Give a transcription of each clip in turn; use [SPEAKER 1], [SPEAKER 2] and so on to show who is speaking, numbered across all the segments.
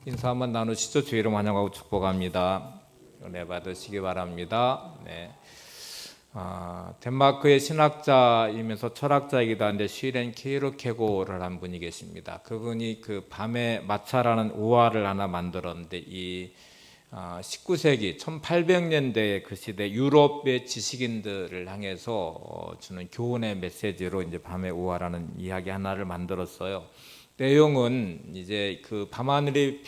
[SPEAKER 1] 인사 한번 나누시죠. 주의 이름 환영하고 축복합니다. 은혜 받으시기 바랍니다. 네. 덴마크의 신학자이면서 철학자이기도 한데 슈렌 케이르케고르를 한 분이 계십니다. 그분이 그 밤의 마차라는 우화를 하나 만들었는데 이 19세기 1800년대 그 시대 유럽의 지식인들을 향해서 주는 교훈의 메시지로 이제 밤의 우화라는 이야기 하나를 만들었어요. 내용은 이제 그 밤하늘에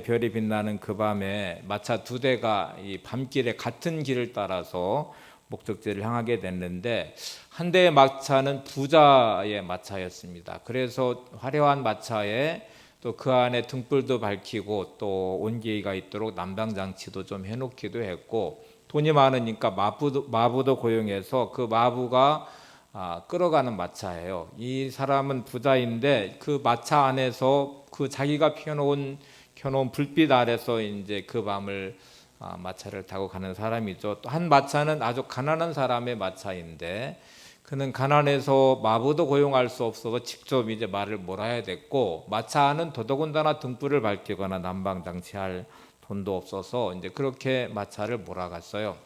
[SPEAKER 1] 별이 빛나는 그 밤에 마차 두 대가 이 밤길에 같은 길을 따라서 목적지를 향하게 됐는데 한 대의 마차는 부자의 마차였습니다. 그래서 화려한 마차에 또 그 안에 등불도 밝히고 또 온기가 있도록 난방장치도 좀 해놓기도 했고 돈이 많으니까 마부도 고용해서 그 마부가 끌어가는 마차예요. 이 사람은 부자인데 그 마차 안에서 그 자기가 켜놓은 불빛 아래서 이제 그 밤을 마차를 타고 가는 사람이죠. 또 한 마차는 아주 가난한 사람의 마차인데 그는 가난해서 마부도 고용할 수 없어서 직접 이제 말을 몰아야 됐고 마차 안은 더더군다나 등불을 밝히거나 난방 장치할 돈도 없어서 이제 그렇게 마차를 몰아갔어요.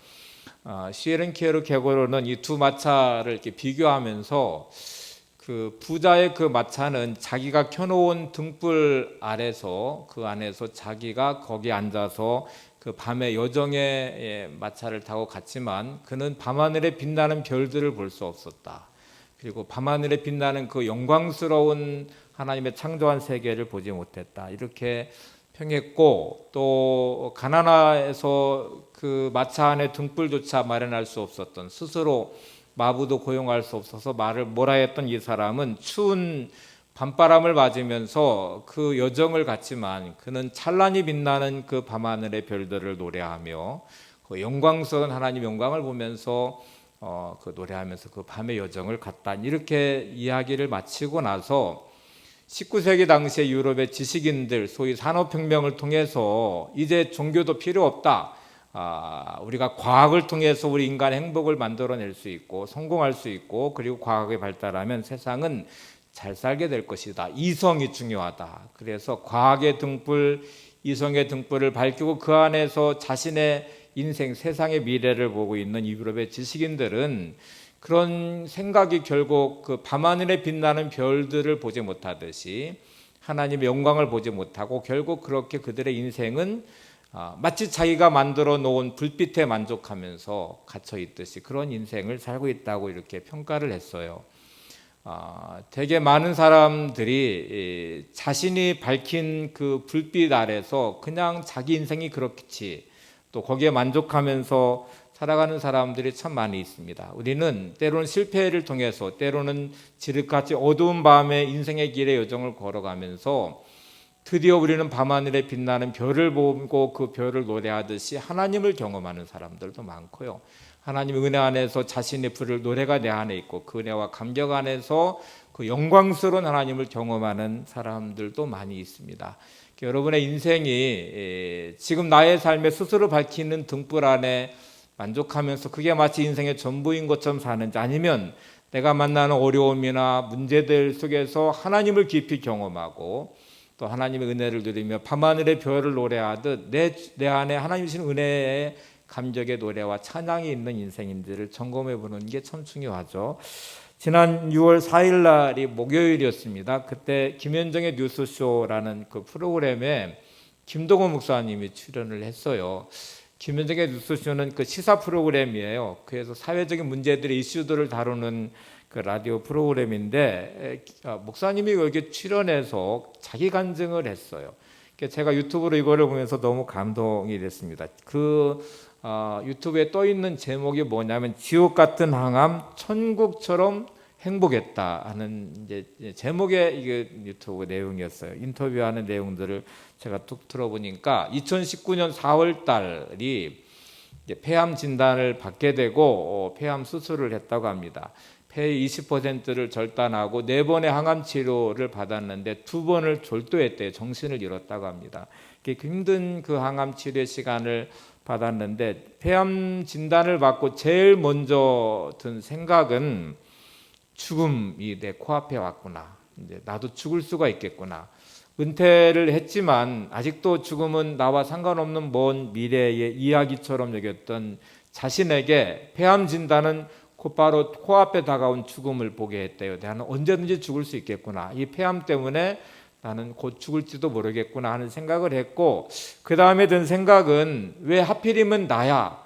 [SPEAKER 1] 슈에른 케르케고르는 이 두 마차를 이렇게 비교하면서 그 부자의 그 마차는 자기가 켜놓은 등불 아래서 그 안에서 자기가 거기 앉아서 그 밤의 여정의 마차를 타고 갔지만 그는 밤하늘에 빛나는 별들을 볼 수 없었다. 그리고 밤하늘에 빛나는 그 영광스러운 하나님의 창조한 세계를 보지 못했다. 이렇게 평했고 또 가나나에서 그 마차 안에 등불조차 마련할 수 없었던 스스로 마부도 고용할 수 없어서 말을 몰아야 했던 이 사람은 추운 밤바람을 맞으면서 그 여정을 갔지만 그는 찬란히 빛나는 그 밤하늘의 별들을 노래하며 그 영광스러운 하나님 영광을 보면서 그 노래하면서 그 밤의 여정을 갔다. 이렇게 이야기를 마치고 나서 19세기 당시의 유럽의 지식인들 소위 산업혁명을 통해서 이제 종교도 필요 없다. 우리가 과학을 통해서 우리 인간의 행복을 만들어낼 수 있고 성공할 수 있고 그리고 과학이 발달하면 세상은 잘 살게 될 것이다. 이성이 중요하다. 그래서 과학의 등불, 이성의 등불을 밝히고 그 안에서 자신의 인생, 세상의 미래를 보고 있는 유럽의 지식인들은 그런 생각이 결국 그 밤하늘에 빛나는 별들을 보지 못하듯이 하나님의 영광을 보지 못하고 결국 그렇게 그들의 인생은 마치 자기가 만들어 놓은 불빛에 만족하면서 갇혀 있듯이 그런 인생을 살고 있다고 이렇게 평가를 했어요. 되게 많은 사람들이 자신이 밝힌 그 불빛 아래서 그냥 자기 인생이 그렇지 또 거기에 만족하면서 살아가는 사람들이 참 많이 있습니다. 우리는 때로는 실패를 통해서 때로는 지륵같이 어두운 밤에 인생의 길의 여정을 걸어가면서 드디어 우리는 밤하늘에 빛나는 별을 보고 그 별을 노래하듯이 하나님을 경험하는 사람들도 많고요. 하나님의 은혜 안에서 자신의 부를 노래가 내 안에 있고 그 은혜와 감격 안에서 그 영광스러운 하나님을 경험하는 사람들도 많이 있습니다. 여러분의 인생이 지금 나의 삶에 스스로 밝히는 등불 안에 만족하면서 그게 마치 인생의 전부인 것처럼 사는지 아니면 내가 만나는 어려움이나 문제들 속에서 하나님을 깊이 경험하고 또 하나님의 은혜를 누리며 밤하늘의 별을 노래하듯 내 안에 하나님 주신 은혜의 감격의 노래와 찬양이 있는 인생인지를 점검해 보는 게 참 중요하죠. 지난 6월 4일 날이 목요일이었습니다. 그때 김현정의 뉴스쇼라는 그 프로그램에 김동호 목사님이 출연을 했어요. 김현정의 뉴스쇼는 그 시사 프로그램이에요. 그래서 사회적인 문제들의 이슈들을 다루는 그 라디오 프로그램인데 목사님이 여기 출연해서 자기 간증을 했어요. 제가 유튜브로 이거를 보면서 너무 감동이 됐습니다. 그 유튜브에 떠 있는 제목이 뭐냐면 지옥 같은 항암 천국처럼 행복했다 하는 이제 제목의 이게 유튜브 내용이었어요. 인터뷰하는 내용들을 제가 툭 들어보니까 2019년 4월 달이 폐암 진단을 받게 되고 폐암 수술을 했다고 합니다. 폐의 20%를 절단하고 4번의 항암 치료를 받았는데 2번을 졸도했대요. 정신을 잃었다고 합니다. 힘든 그 항암 치료의 시간을 받았는데 폐암 진단을 받고 제일 먼저 든 생각은 죽음이 내 코앞에 왔구나. 이제 나도 죽을 수가 있겠구나. 은퇴를 했지만 아직도 죽음은 나와 상관없는 먼 미래의 이야기처럼 여겼던 자신에게 폐암 진단은 곧바로 코앞에 다가온 죽음을 보게 했대요. 나는 언제든지 죽을 수 있겠구나. 이 폐암 때문에 나는 곧 죽을지도 모르겠구나 하는 생각을 했고, 그 다음에 든 생각은 왜 하필이면 나야?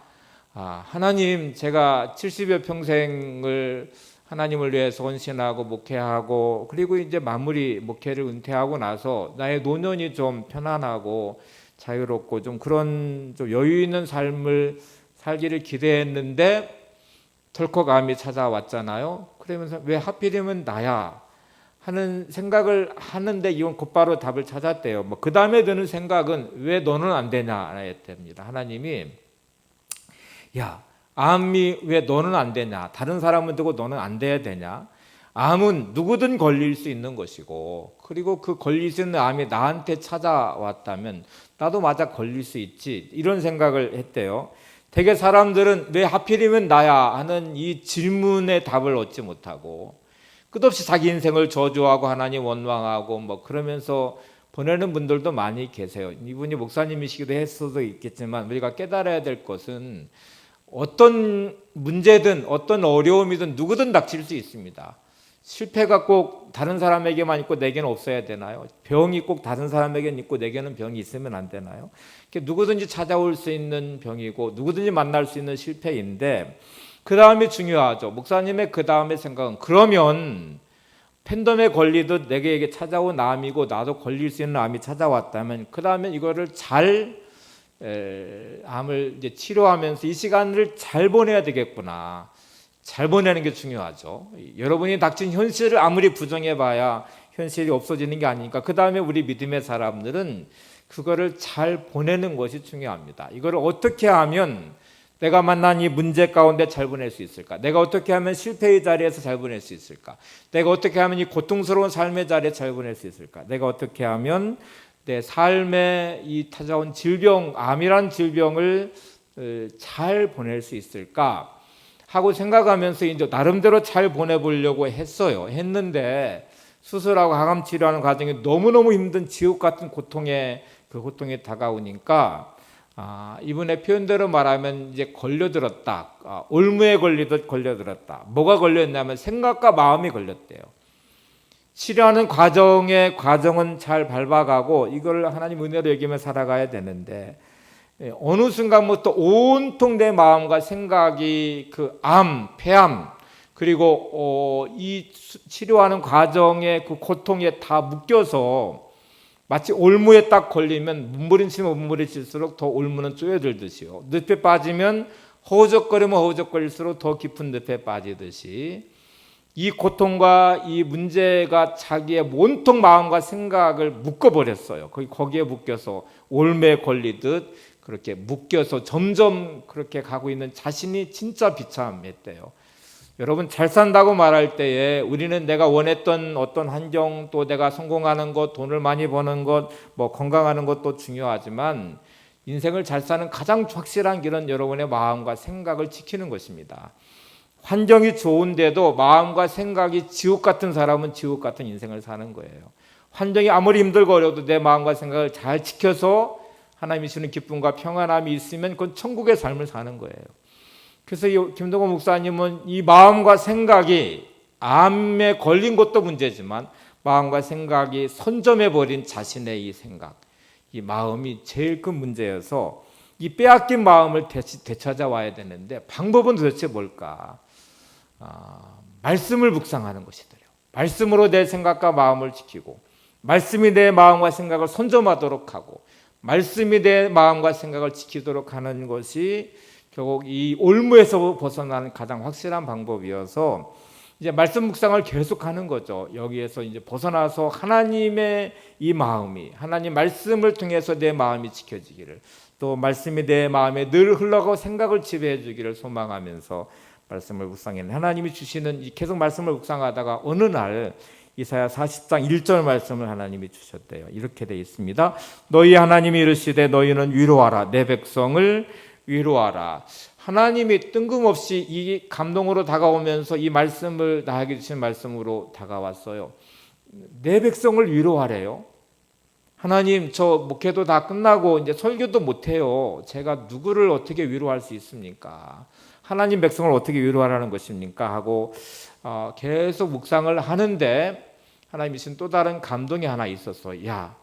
[SPEAKER 1] 하나님, 제가 70여 평생을 하나님을 위해서 헌신하고 목회하고, 그리고 이제 마무리 목회를 은퇴하고 나서 나의 노년이 좀 편안하고 자유롭고 좀 그런 좀 여유 있는 삶을 살기를 기대했는데 덜컥 암이 찾아왔잖아요. 그러면서 왜 하필이면 나야 하는 생각을 하는데 이건 곧바로 답을 찾았대요. 그 다음에 드는 생각은 왜 너는 안 되냐였답니다. 하나님이 야, 암이 왜 너는 안 되냐? 다른 사람은 되고 너는 안 돼야 되냐? 암은 누구든 걸릴 수 있는 것이고, 그리고 그 걸릴 수 있는 암이 나한테 찾아왔다면 나도 맞아 걸릴 수 있지, 이런 생각을 했대요. 대개 사람들은 왜 하필이면 나야 하는 이 질문에 답을 얻지 못하고 끝없이 자기 인생을 저주하고 하나님 원망하고 그러면서 보내는 분들도 많이 계세요. 이분이 목사님이시기도 했어도 있겠지만 우리가 깨달아야 될 것은 어떤 문제든 어떤 어려움이든 누구든 닥칠 수 있습니다. 실패가 꼭 다른 사람에게만 있고 내게는 없어야 되나요? 병이 꼭 다른 사람에게는 있고 내게는 병이 있으면 안 되나요? 누구든지 찾아올 수 있는 병이고 누구든지 만날 수 있는 실패인데, 그 다음이 중요하죠. 목사님의 그 다음의 생각은 그러면 팬덤에 걸리듯 내게 찾아온 암이고 나도 걸릴 수 있는 암이 찾아왔다면 그 다음에 이거를 잘 암을 이제 치료하면서 이 시간을 잘 보내야 되겠구나. 잘 보내는 게 중요하죠. 여러분이 닥친 현실을 아무리 부정해봐야 현실이 없어지는 게 아니니까 그 다음에 우리 믿음의 사람들은 그거를 잘 보내는 것이 중요합니다. 이거를 어떻게 하면 내가 만난 이 문제 가운데 잘 보낼 수 있을까? 내가 어떻게 하면 실패의 자리에서 잘 보낼 수 있을까? 내가 어떻게 하면 이 고통스러운 삶의 자리에 잘 보낼 수 있을까? 내가 어떻게 하면 내 삶에 이 찾아온 질병, 암이란 질병을 잘 보낼 수 있을까 하고 생각하면서 이제 나름대로 잘 보내보려고 했는데 수술하고 항암 치료하는 과정이 너무너무 힘든 지옥 같은 고통에 다가오니까 이분의 표현대로 말하면 이제 걸려들었다. 올무에 걸리듯 걸려들었다. 뭐가 걸렸냐면 생각과 마음이 걸렸대요. 치료하는 과정은 잘 밟아가고 이걸 하나님 은혜로 여기며 살아가야 되는데 어느 순간부터 온통 내 마음과 생각이 그 폐암 그리고 이 치료하는 과정의 그 고통에 다 묶여서 마치 올무에 딱 걸리면 문부리칠수록 더 올무는 쪼여들듯이요. 늪에 빠지면 허우적거릴수록 더 깊은 늪에 빠지듯이 이 고통과 이 문제가 자기의 온통 마음과 생각을 묶어버렸어요. 거기에 묶여서 올매에 걸리듯 그렇게 묶여서 점점 그렇게 가고 있는 자신이 진짜 비참했대요. 여러분, 잘 산다고 말할 때에 우리는 내가 원했던 어떤 환경, 또 내가 성공하는 것, 돈을 많이 버는 것, 건강하는 것도 중요하지만 인생을 잘 사는 가장 확실한 길은 여러분의 마음과 생각을 지키는 것입니다. 환경이 좋은데도 마음과 생각이 지옥 같은 사람은 지옥 같은 인생을 사는 거예요. 환경이 아무리 힘들고 어려워도 내 마음과 생각을 잘 지켜서 하나님이 주는 기쁨과 평안함이 있으면 그건 천국의 삶을 사는 거예요. 그래서 김동건 목사님은 이 마음과 생각이 암에 걸린 것도 문제지만 마음과 생각이 선점해버린 자신의 이 생각, 이 마음이 제일 큰 문제여서 이 빼앗긴 마음을 되찾아와야 되는데 방법은 도대체 뭘까? 말씀을 묵상하는 것이더래요. 말씀으로 내 생각과 마음을 지키고 말씀이 내 마음과 생각을 선점하도록 하고 말씀이 내 마음과 생각을 지키도록 하는 것이 결국 이 올무에서 벗어나는 가장 확실한 방법이어서 이제 말씀 묵상을 계속하는 거죠. 여기에서 이제 벗어나서 하나님의 이 마음이 하나님 말씀을 통해서 내 마음이 지켜지기를, 또 말씀이 내 마음에 늘 흘러가고 생각을 지배해 주기를 소망하면서 말씀을 묵상했는데, 하나님이 주시는 계속 말씀을 묵상하다가 어느 날 이사야 40장 1절 말씀을 하나님이 주셨대요. 이렇게 되어 있습니다. 너희 하나님이 이르시되 너희는 위로하라, 내 백성을 위로하라. 하나님이 뜬금없이 이 감동으로 다가오면서 이 말씀을 나에게 주신 말씀으로 다가왔어요. 내 백성을 위로하래요. 하나님, 저 목회도 다 끝나고 이제 설교도 못해요. 제가 누구를 어떻게 위로할 수 있습니까? 하나님 백성을 어떻게 위로하라는 것입니까? 하고 계속 묵상을 하는데 하나님이 주신 또 다른 감동이 하나 있었어. 야,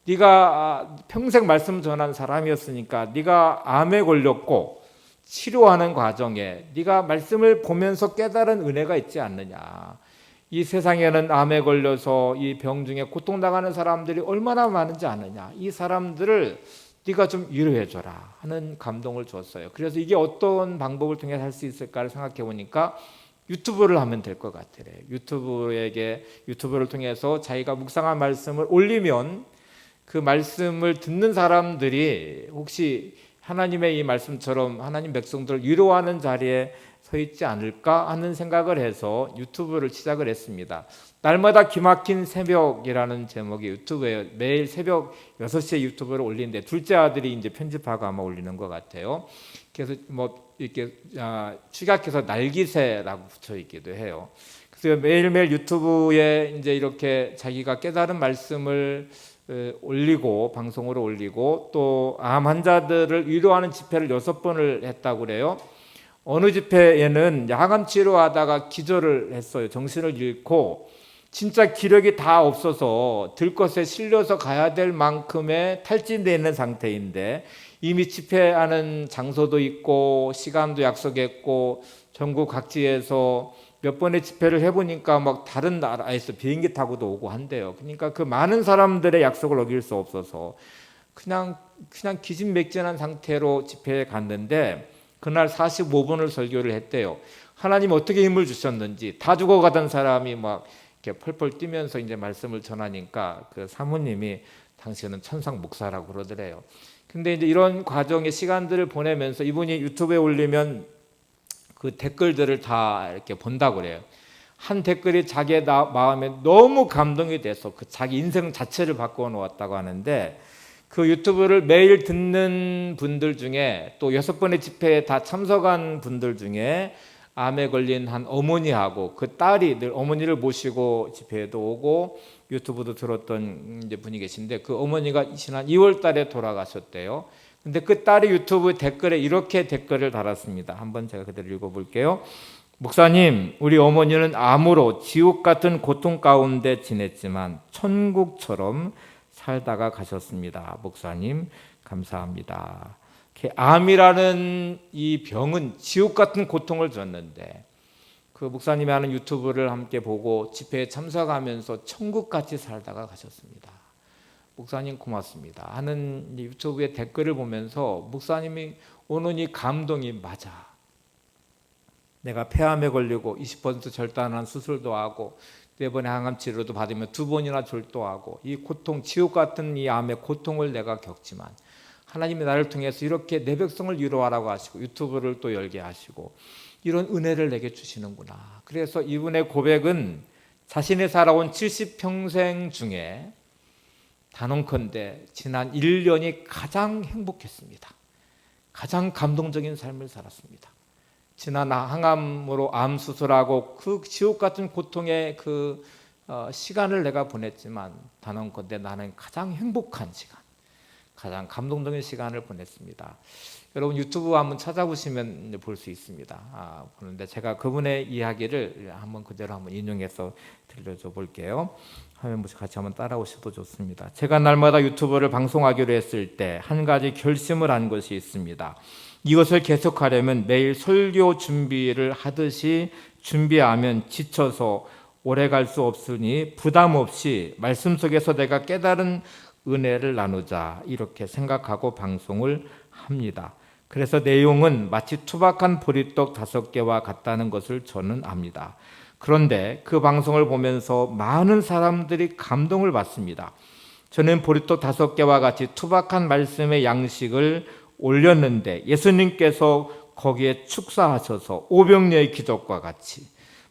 [SPEAKER 1] 네가 평생 말씀 전한 사람이었으니까 네가 암에 걸렸고 치료하는 과정에 네가 말씀을 보면서 깨달은 은혜가 있지 않느냐. 이 세상에는 암에 걸려서 이 병 중에 고통당하는 사람들이 얼마나 많은지 아느냐. 이 사람들을 네가 좀 위로해줘라 하는 감동을 줬어요. 그래서 이게 어떤 방법을 통해 할 수 있을까를 생각해 보니까 유튜브를 하면 될 것 같아요. 유튜브를 통해서 자기가 묵상한 말씀을 올리면 그 말씀을 듣는 사람들이 혹시 하나님의 이 말씀처럼 하나님 백성들을 위로하는 자리에 서 있지 않을까 하는 생각을 해서 유튜브를 시작을 했습니다. 날마다 기막힌 새벽이라는 제목의 유튜브에 매일 새벽 6시에 유튜브를 올리는데 둘째 아들이 이제 편집하고 아마 올리는 것 같아요. 그래서 뭐 이렇게 축약해서 날기새라고 붙여 있기도 해요. 그래서 매일매일 유튜브에 이제 이렇게 자기가 깨달은 말씀을 올리고 방송으로 올리고 또 암 환자들을 위로하는 집회를 6번을 했다고 그래요. 어느 집회에는 야간 치료하다가 기절을 했어요. 정신을 잃고 진짜 기력이 다 없어서 들것에 실려서 가야 될 만큼의 탈진되어 있는 상태인데 이미 집회하는 장소도 있고 시간도 약속했고 전국 각지에서 몇 번의 집회를 해보니까 막 다른 나라에서 비행기 타고도 오고 한대요. 그러니까 그 많은 사람들의 약속을 어길 수 없어서 그냥 기진맥진한 상태로 집회에 갔는데 그날 45분을 설교를 했대요. 하나님 어떻게 힘을 주셨는지. 다 죽어가던 사람이 막 이렇게 펄펄 뛰면서 이제 말씀을 전하니까 그 사모님이 당신은 천상 목사라고 그러더래요. 근데 이제 이런 과정의 시간들을 보내면서 이분이 유튜브에 올리면 그 댓글들을 다 이렇게 본다고 그래요. 한 댓글이 자기의 마음에 너무 감동이 돼서 그 자기 인생 자체를 바꾸어 놓았다고 하는데 그 유튜브를 매일 듣는 분들 중에 또 6번의 집회에 다 참석한 분들 중에 암에 걸린 한 어머니하고 그 딸이 늘 어머니를 모시고 집회에도 오고 유튜브도 들었던 이제 분이 계신데 그 어머니가 지난 2월 달에 돌아가셨대요. 근데 그 딸이 유튜브 댓글에 이렇게 댓글을 달았습니다. 한번 제가 그대로 읽어볼게요. 목사님, 우리 어머니는 암으로 지옥 같은 고통 가운데 지냈지만 천국처럼 살다가 가셨습니다. 목사님, 감사합니다. 암이라는 이 병은 지옥 같은 고통을 줬는데 그 목사님이 하는 유튜브를 함께 보고 집회에 참석하면서 천국같이 살다가 가셨습니다. 목사님 고맙습니다 하는 유튜브의 댓글을 보면서 목사님이 오는 이 감동이 맞아. 내가 폐암에 걸리고 20% 절단한 수술도 하고 4번의 항암 치료도 받으며 2번이나 졸도하고 이 고통, 지옥 같은 이 암의 고통을 내가 겪지만 하나님이 나를 통해서 이렇게 내 백성을 위로하라고 하시고 유튜브를 또 열게 하시고 이런 은혜를 내게 주시는구나. 그래서 이분의 고백은 자신이 살아온 70평생 중에 단언컨대 지난 1년이 가장 행복했습니다. 가장 감동적인 삶을 살았습니다. 지난 항암으로 암 수술하고 그 지옥 같은 고통의 그 시간을 내가 보냈지만 단언컨대 나는 가장 행복한 시간, 가장 감동적인 시간을 보냈습니다. 여러분 유튜브 한번 찾아보시면 볼 수 있습니다. 그런데 제가 그분의 이야기를 한번 그대로 한번 인용해서 들려줘 볼게요. 화면 보시 같이 한번 따라오셔도 좋습니다. 제가 날마다 유튜브를 방송하기로 했을 때 한 가지 결심을 한 것이 있습니다. 이것을 계속하려면 매일 설교 준비를 하듯이 준비하면 지쳐서 오래 갈 수 없으니 부담 없이 말씀 속에서 내가 깨달은 은혜를 나누자 이렇게 생각하고 방송을 합니다. 그래서 내용은 마치 투박한 보리떡 5개와 같다는 것을 저는 압니다. 그런데 그 방송을 보면서 많은 사람들이 감동을 받습니다. 저는 보리떡 5개와 같이 투박한 말씀의 양식을 올렸는데 예수님께서 거기에 축사하셔서 오병이어의 기적과 같이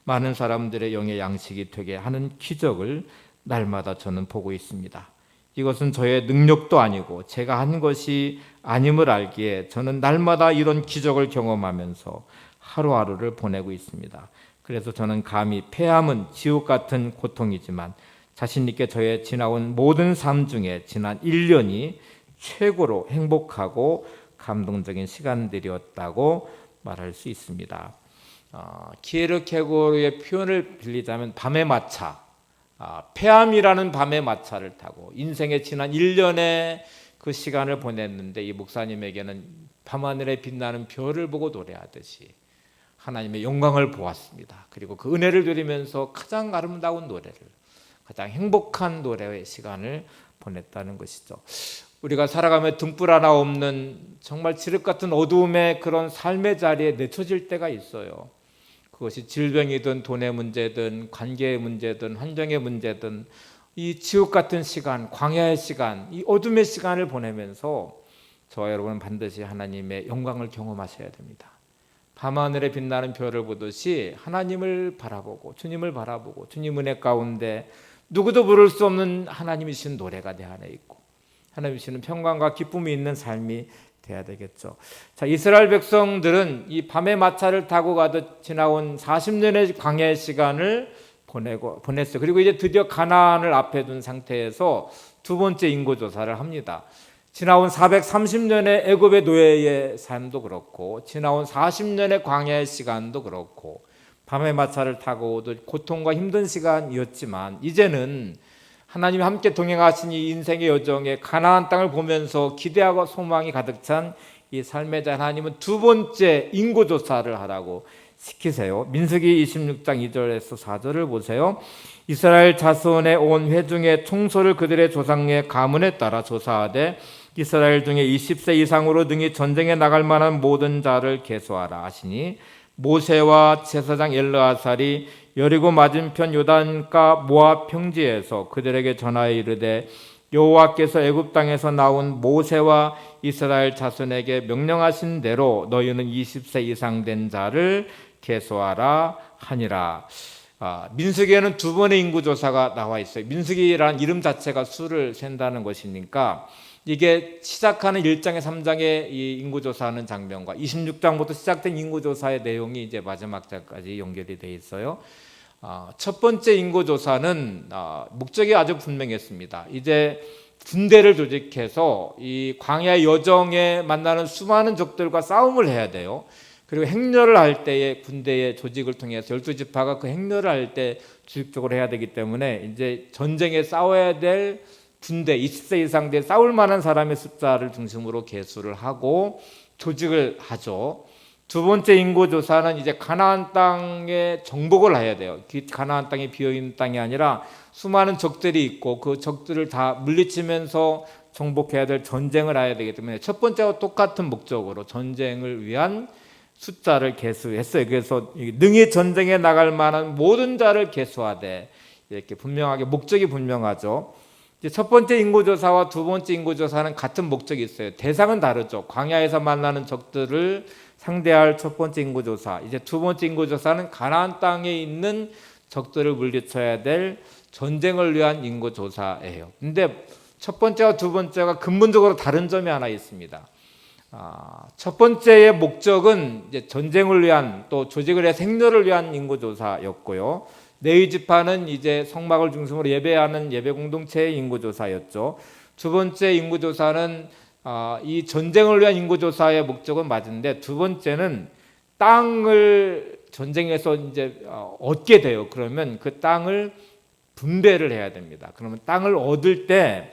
[SPEAKER 1] 많은 사람들의 영의 양식이 되게 하는 기적을 날마다 저는 보고 있습니다. 이것은 저의 능력도 아니고 제가 한 것이 아님을 알기에 저는 날마다 이런 기적을 경험하면서 하루하루를 보내고 있습니다. 그래서 저는 감히 폐암은 지옥 같은 고통이지만 자신 있게 저의 지나온 모든 삶 중에 지난 1년이 최고로 행복하고 감동적인 시간들이었다고 말할 수 있습니다. 키에르케고르의 표현을 빌리자면 밤의 마차, 폐암이라는 밤의 마차를 타고 인생의 지난 1년의 그 시간을 보냈는데, 이 목사님에게는 밤하늘에 빛나는 별을 보고 노래하듯이 하나님의 영광을 보았습니다. 그리고 그 은혜를 누리면서 가장 아름다운 노래를, 가장 행복한 노래의 시간을 보냈다는 것이죠. 우리가 살아가며 등불 하나 없는 정말 칠흑 같은 어두움의 그런 삶의 자리에 내쳐질 때가 있어요. 그것이 질병이든 돈의 문제든 관계의 문제든 환경의 문제든, 이 지옥 같은 시간, 광야의 시간, 이 어둠의 시간을 보내면서 저와 여러분은 반드시 하나님의 영광을 경험하셔야 됩니다. 밤하늘에 빛나는 별을 보듯이 하나님을 바라보고 주님을 바라보고 주님 은혜 가운데 누구도 부를 수 없는 하나님이신 노래가 내 안에 있고 하나님이시는 평강과 기쁨이 있는 삶이 돼야 되겠죠. 자, 이스라엘 백성들은 이 밤의 마차를 타고 가듯 지나온 40년의 광야의 시간을 보냈어요. 그리고 이제 드디어 가나안을 앞에 둔 상태에서 두 번째 인구 조사를 합니다. 지나온 430년의 애굽의 노예의 삶도 그렇고 지나온 40년의 광야의 시간도 그렇고 밤의 마차를 타고 고통과 힘든 시간이었지만, 이제는 하나님이 함께 동행하신 이 인생의 여정에 가나안 땅을 보면서 기대하고 소망이 가득 찬 이 삶의 자 하나님은 두 번째 인구조사를 하라고 시키세요. 민수기 26장 2절에서 4절을 보세요. 이스라엘 자손의 온 회중의 총소를 그들의 조상의 가문에 따라 조사하되 이스라엘 중에 20세 이상으로 등이 전쟁에 나갈 만한 모든 자를 계수하라 하시니, 모세와 제사장 엘르아살이 여리고 맞은편 요단가 모압 평지에서 그들에게 전하여 이르되, 여호와께서 애굽 땅에서 나온 모세와 이스라엘 자손에게 명령하신 대로 너희는 20세 이상 된 자를 계수하라 하니라. 민수기에는 두 번의 인구조사가 나와 있어요. 민수기라는 이름 자체가 수를 센다는 것이니까 이게 시작하는 1장에 3장의 이 인구조사하는 장면과 26장부터 시작된 인구조사의 내용이 이제 마지막 장까지 연결이 되어 있어요. 첫 번째 인구조사는 목적이 아주 분명했습니다. 이제 군대를 조직해서 이 광야의 여정에 만나는 수많은 적들과 싸움을 해야 돼요. 그리고 행렬을 할 때에 군대의 조직을 통해서 12지파가 그 행렬을 할 때 주식적으로 해야 되기 때문에 이제 전쟁에 싸워야 될 군대 20세 이상 된 싸울 만한 사람의 숫자를 중심으로 계수를 하고 조직을 하죠. 두 번째 인구조사는 이제 가나안 땅에 정복을 해야 돼요. 가나안 땅이 비어있는 땅이 아니라 수많은 적들이 있고 그 적들을 다 물리치면서 정복해야 될 전쟁을 해야 되기 때문에 첫 번째와 똑같은 목적으로 전쟁을 위한 숫자를 계수했어요. 그래서 능히 전쟁에 나갈 만한 모든 자를 계수하되, 이렇게 분명하게 목적이 분명하죠. 첫 번째 인구조사와 두 번째 인구조사는 같은 목적이 있어요. 대상은 다르죠. 광야에서 만나는 적들을 상대할 첫 번째 인구조사, 이제 두 번째 인구조사는 가나안 땅에 있는 적들을 물리쳐야 될 전쟁을 위한 인구조사예요. 근데 첫 번째와 두 번째가 근본적으로 다른 점이 하나 있습니다. 첫 번째의 목적은 이제 전쟁을 위한, 또 조직을 해서 행렬을 위한 인구조사였고요. 레위 지파는 이제 성막을 중심으로 예배하는 예배 공동체의 인구조사였죠. 두 번째 인구조사는 이 전쟁을 위한 인구조사의 목적은 맞은데, 두 번째는 땅을 전쟁에서 이제 얻게 돼요. 그러면 그 땅을 분배를 해야 됩니다. 그러면 땅을 얻을 때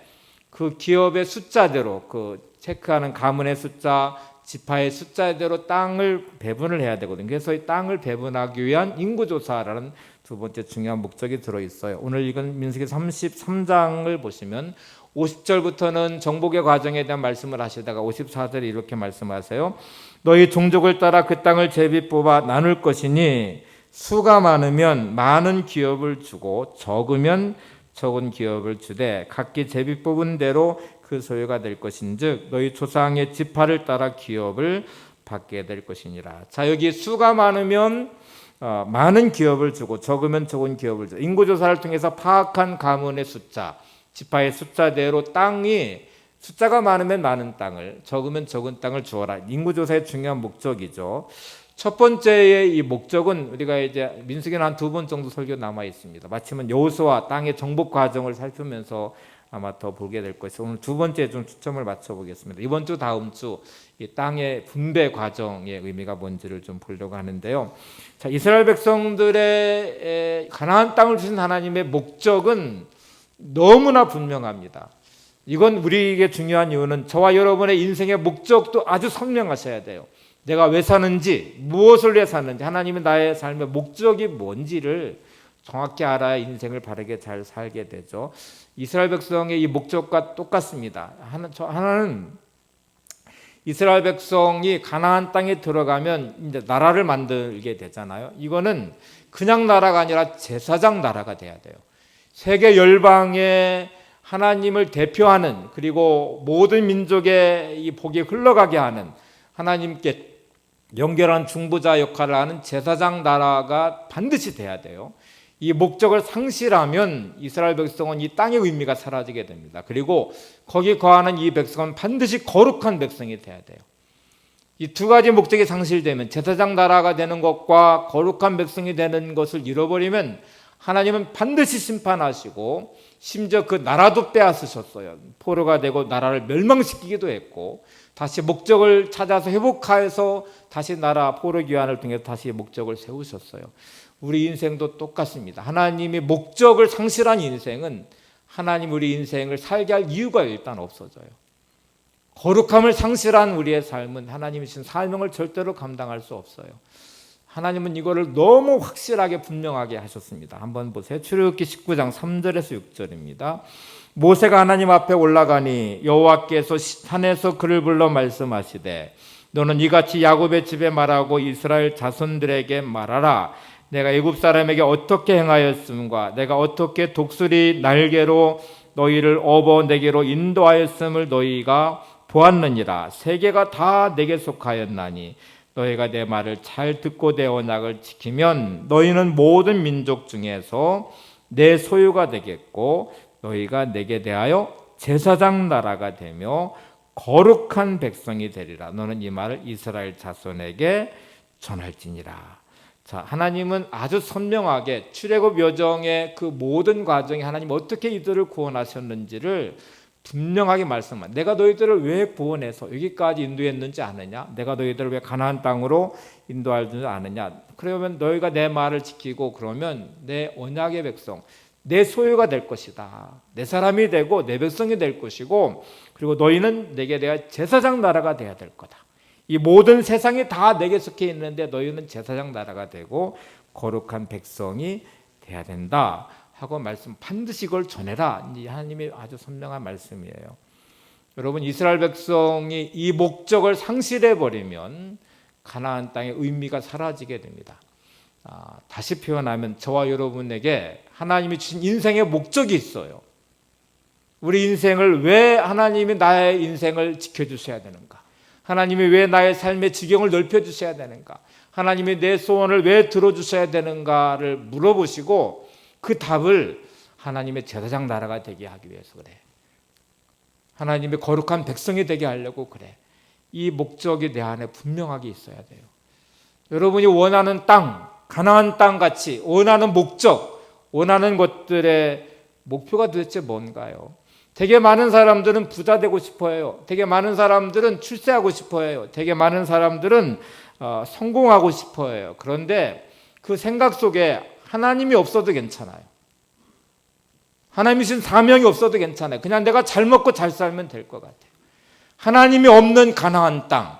[SPEAKER 1] 그 기업의 숫자대로, 그 체크하는 가문의 숫자, 지파의 숫자대로 땅을 배분을 해야 되거든요. 그래서 이 땅을 배분하기 위한 인구조사라는 두 번째 중요한 목적이 들어있어요. 오늘 읽은 민수기 33장을 보시면 50절부터는 정복의 과정에 대한 말씀을 하시다가 54절에 이렇게 말씀하세요. 너희 종족을 따라 그 땅을 제비 뽑아 나눌 것이니 수가 많으면 많은 기업을 주고 적으면 적은 기업을 주되 각기 제비 뽑은 대로 그 소유가 될 것인즉 너희 조상의 지파를 따라 기업을 받게 될 것이니라. 자, 여기 수가 많으면 많은 기업을 주고 적으면 적은 기업을 주고, 인구조사를 통해서 파악한 가문의 숫자, 지파의 숫자대로 땅이 숫자가 많으면 많은 땅을, 적으면 적은 땅을 주어라. 인구조사의 중요한 목적이죠. 첫 번째의 이 목적은 우리가 이제 민수기는 한 2번 정도 설교 남아 있습니다. 마침은 여호수아 땅의 정복 과정을 살피면서 아마 더 보게 될 것이고, 오늘 두 번째 좀 초점을 맞춰 보겠습니다. 이번 주 다음 주 이 땅의 분배 과정의 의미가 뭔지를 좀 보려고 하는데요. 자, 이스라엘 백성들의 가나안 땅을 주신 하나님의 목적은 너무나 분명합니다. 이건 우리에게 중요한 이유는 저와 여러분의 인생의 목적도 아주 선명하셔야 돼요. 내가 왜 사는지, 무엇을 위해 사는지, 하나님이 나의 삶의 목적이 뭔지를 정확히 알아야 인생을 바르게 잘 살게 되죠. 이스라엘 백성의 이 목적과 똑같습니다. 하나는 이스라엘 백성이 가나안 땅에 들어가면 이제 나라를 만들게 되잖아요. 이거는 그냥 나라가 아니라 제사장 나라가 돼야 돼요. 세계 열방에 하나님을 대표하는, 그리고 모든 민족의 이 복이 흘러가게 하는, 하나님께 연결한 중보자 역할을 하는 제사장 나라가 반드시 돼야 돼요. 이 목적을 상실하면 이스라엘 백성은 이 땅의 의미가 사라지게 됩니다. 그리고 거기 거하는 이 백성은 반드시 거룩한 백성이 돼야 돼요. 이 두 가지 목적이 상실되면, 제사장 나라가 되는 것과 거룩한 백성이 되는 것을 잃어버리면 하나님은 반드시 심판하시고, 심지어 그 나라도 빼앗으셨어요. 포로가 되고 나라를 멸망시키기도 했고, 다시 목적을 찾아서 회복하여서 다시 나라 포로 귀환을 통해서 다시 목적을 세우셨어요. 우리 인생도 똑같습니다. 하나님이 목적을 상실한 인생은 하나님 우리 인생을 살게 할 이유가 일단 없어져요. 거룩함을 상실한 우리의 삶은 하나님이 주신 사명을 절대로 감당할 수 없어요. 하나님은 이거를 너무 확실하게 분명하게 하셨습니다. 한번 보세요. 출애굽기 19장 3절에서 6절입니다. 모세가 하나님 앞에 올라가니 여호와께서 산에서 그를 불러 말씀하시되, 너는 이같이 야곱의 집에 말하고 이스라엘 자손들에게 말하라. 내가 애굽 사람에게 어떻게 행하였음과 내가 어떻게 독수리 날개로 너희를 업어 내게로 인도하였음을 너희가 보았느니라. 세계가 다 내게 속하였나니 너희가 내 말을 잘 듣고 내 언약을 지키면 너희는 모든 민족 중에서 내 소유가 되겠고, 너희가 내게 대하여 제사장 나라가 되며 거룩한 백성이 되리라. 너는 이 말을 이스라엘 자손에게 전할지니라. 자, 하나님은 아주 선명하게 출애굽 여정의 그 모든 과정에 하나님 어떻게 이들을 구원하셨는지를 분명하게 말씀합니다. 내가 너희들을 왜 구원해서 여기까지 인도했는지 아느냐? 내가 너희들을 왜 가나안 땅으로 인도하지 않느냐? 그러면 너희가 내 말을 지키고 그러면 내 언약의 백성, 내 소유가 될 것이다. 내 사람이 되고 내 백성이 될 것이고, 그리고 너희는 내게 대하 제사장 나라가 되어야 될 거다. 이 모든 세상이 다 내게 속해 있는데 너희는 제사장 나라가 되고 거룩한 백성이 돼야 된다 하고 말씀, 반드시 이걸 전해라. 이 하나님의 아주 선명한 말씀이에요. 여러분, 이스라엘 백성이 이 목적을 상실해 버리면 가나안 땅의 의미가 사라지게 됩니다. 다시 표현하면 저와 여러분에게 하나님이 주신 인생의 목적이 있어요. 우리 인생을 왜 하나님이 나의 인생을 지켜주셔야 되는가? 하나님이 왜 나의 삶의 지경을 넓혀주셔야 되는가? 하나님이 내 소원을 왜 들어주셔야 되는가를 물어보시고 그 답을 하나님의 제사장 나라가 되게 하기 위해서 그래. 하나님의 거룩한 백성이 되게 하려고 그래. 이 목적이 내 안에 분명하게 있어야 돼요. 여러분이 원하는 땅, 가나안 땅 같이 원하는 목적, 원하는 것들의 목표가 도대체 뭔가요? 되게 많은 사람들은 부자 되고 싶어해요. 되게 많은 사람들은 출세하고 싶어해요. 되게 많은 사람들은 성공하고 싶어해요. 그런데 그 생각 속에 하나님이 없어도 괜찮아요. 하나님이 주신 사명이 없어도 괜찮아요. 그냥 내가 잘 먹고 잘 살면 될 것 같아요. 하나님이 없는 가나안 땅,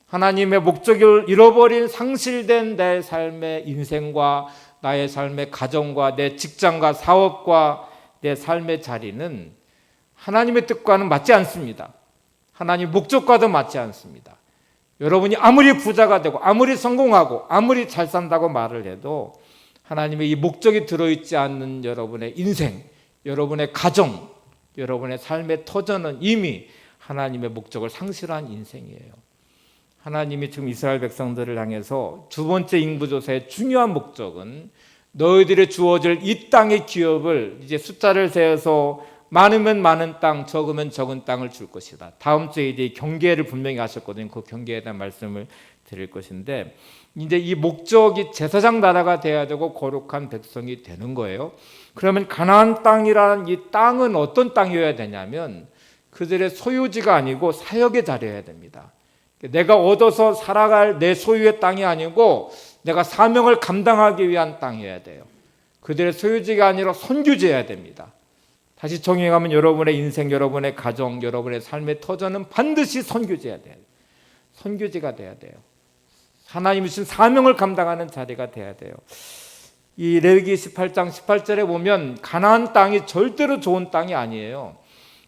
[SPEAKER 1] 하나님의 목적을 잃어버린 상실된 내 삶의 인생과 나의 삶의 가정과 내 직장과 사업과 내 삶의 자리는 하나님의 뜻과는 맞지 않습니다. 하나님의 목적과도 맞지 않습니다. 여러분이 아무리 부자가 되고 아무리 성공하고 아무리 잘 산다고 말을 해도 하나님의 이 목적이 들어있지 않는 여러분의 인생, 여러분의 가정, 여러분의 삶의 터전은 이미 하나님의 목적을 상실한 인생이에요. 하나님이 지금 이스라엘 백성들을 향해서 두 번째 인구조사의 중요한 목적은 너희들의 주어질 이 땅의 기업을 이제 숫자를 세어서 많으면 많은 땅, 적으면 적은 땅을 줄 것이다. 다음 주에 이제 경계를 분명히 하셨거든요. 그 경계에 대한 말씀을 드릴 것인데, 이제 이 목적이 제사장 나라가 돼야 되고 거룩한 백성이 되는 거예요. 그러면 가나안 땅이라는 이 땅은 어떤 땅이어야 되냐면 그들의 소유지가 아니고 사역의 자리여야 됩니다. 내가 얻어서 살아갈 내 소유의 땅이 아니고 내가 사명을 감당하기 위한 땅이어야 돼요. 그들의 소유지가 아니라 선교지여야 됩니다. 다시 정의하면 여러분의 인생, 여러분의 가정, 여러분의 삶의 터전은 반드시 선교지여야 돼요. 선교지가 돼야 돼요. 하나님이 주신 사명을 감당하는 자리가 돼야 돼요. 이 레위기 18장 18절에 보면 가나안 땅이 절대로 좋은 땅이 아니에요.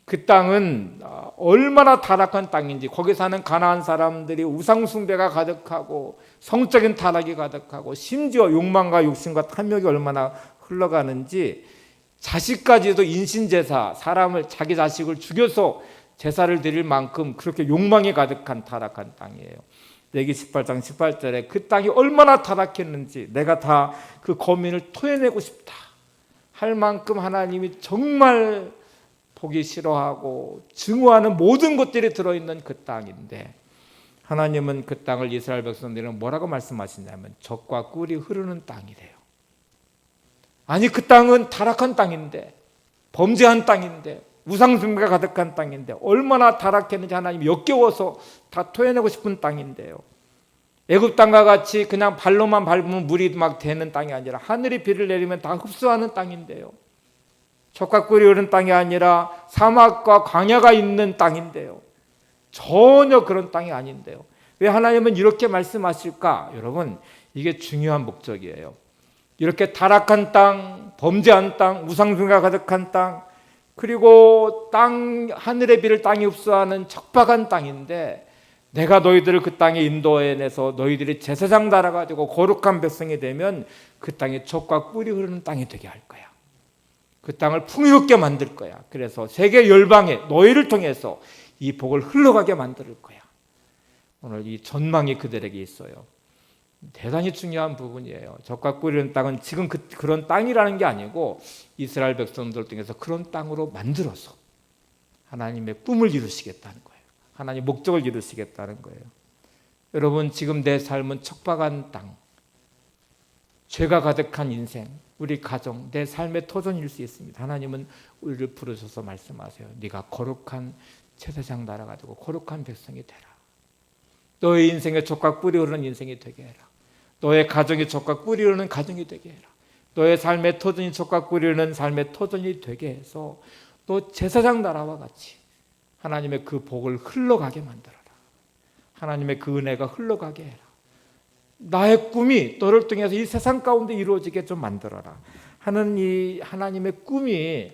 [SPEAKER 1] 그 땅은 얼마나 타락한 땅인지, 거기 사는 가나안 사람들이 우상 숭배가 가득하고 성적인 타락이 가득하고 심지어 욕망과 욕심과 탐욕이 얼마나 흘러가는지, 자식까지도 인신제사, 사람을 자기 자식을 죽여서 제사를 드릴 만큼 그렇게 욕망이 가득한 타락한 땅이에요. 레위기 18장 18절에 그 땅이 얼마나 타락했는지 내가 다 그 거민을 토해내고 싶다 할 만큼 하나님이 정말 보기 싫어하고 증오하는 모든 것들이 들어있는 그 땅인데, 하나님은 그 땅을 이스라엘 백성들은 뭐라고 말씀하시냐면 젖과 꿀이 흐르는 땅이래요. 아니, 그 땅은 타락한 땅인데, 범죄한 땅인데, 우상숭배가 가득한 땅인데, 얼마나 타락했는지 하나님이 역겨워서 다 토해내고 싶은 땅인데요. 애굽 땅과 같이 그냥 발로만 밟으면 물이 막 되는 땅이 아니라 하늘이 비를 내리면 다 흡수하는 땅인데요. 젖과 꿀이 흐르는 땅이 아니라 사막과 광야가 있는 땅인데요. 전혀 그런 땅이 아닌데요. 왜 하나님은 이렇게 말씀하실까? 여러분, 이게 중요한 목적이에요. 이렇게 타락한 땅, 범죄한 땅, 우상숭배가 가득한 땅, 그리고 땅, 하늘의 비를 땅이 흡수하는 척박한 땅인데, 내가 너희들을 그 땅에 인도해내서 너희들이 제사장 나라가 되고 거룩한 백성이 되면 그 땅에 젖과 꿀이 흐르는 땅이 되게 할 거야. 그 땅을 풍요롭게 만들 거야. 그래서 세계 열방에 너희를 통해서 이 복을 흘러가게 만들 거야. 오늘 이 전망이 그들에게 있어요. 대단히 중요한 부분이에요. 젖과 꿀이 흐르는 땅은 지금 그런 땅이라는 게 아니고 이스라엘 백성들 통해서 그런 땅으로 만들어서 하나님의 꿈을 이루시겠다는 거예요. 하나님 목적을 이루시겠다는 거예요. 여러분, 지금 내 삶은 척박한 땅, 죄가 가득한 인생, 우리 가정, 내 삶의 터전일 수 있습니다. 하나님은 우리를 부르셔서 말씀하세요. 네가 거룩한 제사장 나라가 되고 거룩한 백성이 되라. 너의 인생에 젖과 꿀이 흐르는 인생이 되게 해라. 너의 가정이 젖과 꿀이 흐르는 가정이 되게 해라. 너의 삶의 터전이 젖과 꿀이 흐르는 삶의 터전이 되게 해서 너 제사장 나라와 같이 하나님의 그 복을 흘러가게 만들어라. 하나님의 그 은혜가 흘러가게 해라. 나의 꿈이 너를 통해서 이 세상 가운데 이루어지게 좀 만들어라 하는 이 하나님의 꿈이,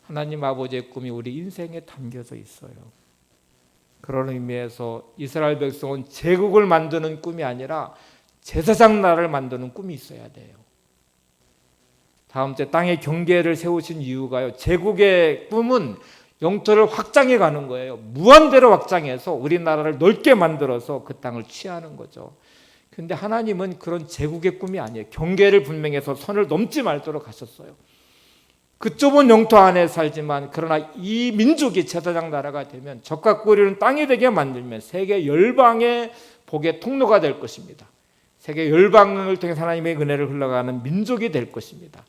[SPEAKER 1] 하나님 아버지의 꿈이 우리 인생에 담겨져 있어요. 그런 의미에서 이스라엘 백성은 제국을 만드는 꿈이 아니라 제사장 나라를 만드는 꿈이 있어야 돼요. 다음 주에 땅의 경계를 세우신 이유가요, 제국의 꿈은 영토를 확장해 가는 거예요. 무한대로 확장해서 우리나라를 넓게 만들어서 그 땅을 취하는 거죠. 그런데 하나님은 그런 제국의 꿈이 아니에요. 경계를 분명히 해서 선을 넘지 말도록 하셨어요. 그 좁은 영토 안에 살지만 그러나 이 민족이 제사장 나라가 되면 젖과 꿀이 흐르는 땅이 되게 만들면 세계 열방의 복의 통로가 될 것입니다. 세계 열방을 통해 하나님의 은혜를 흘러가는 민족이 될 것입니다.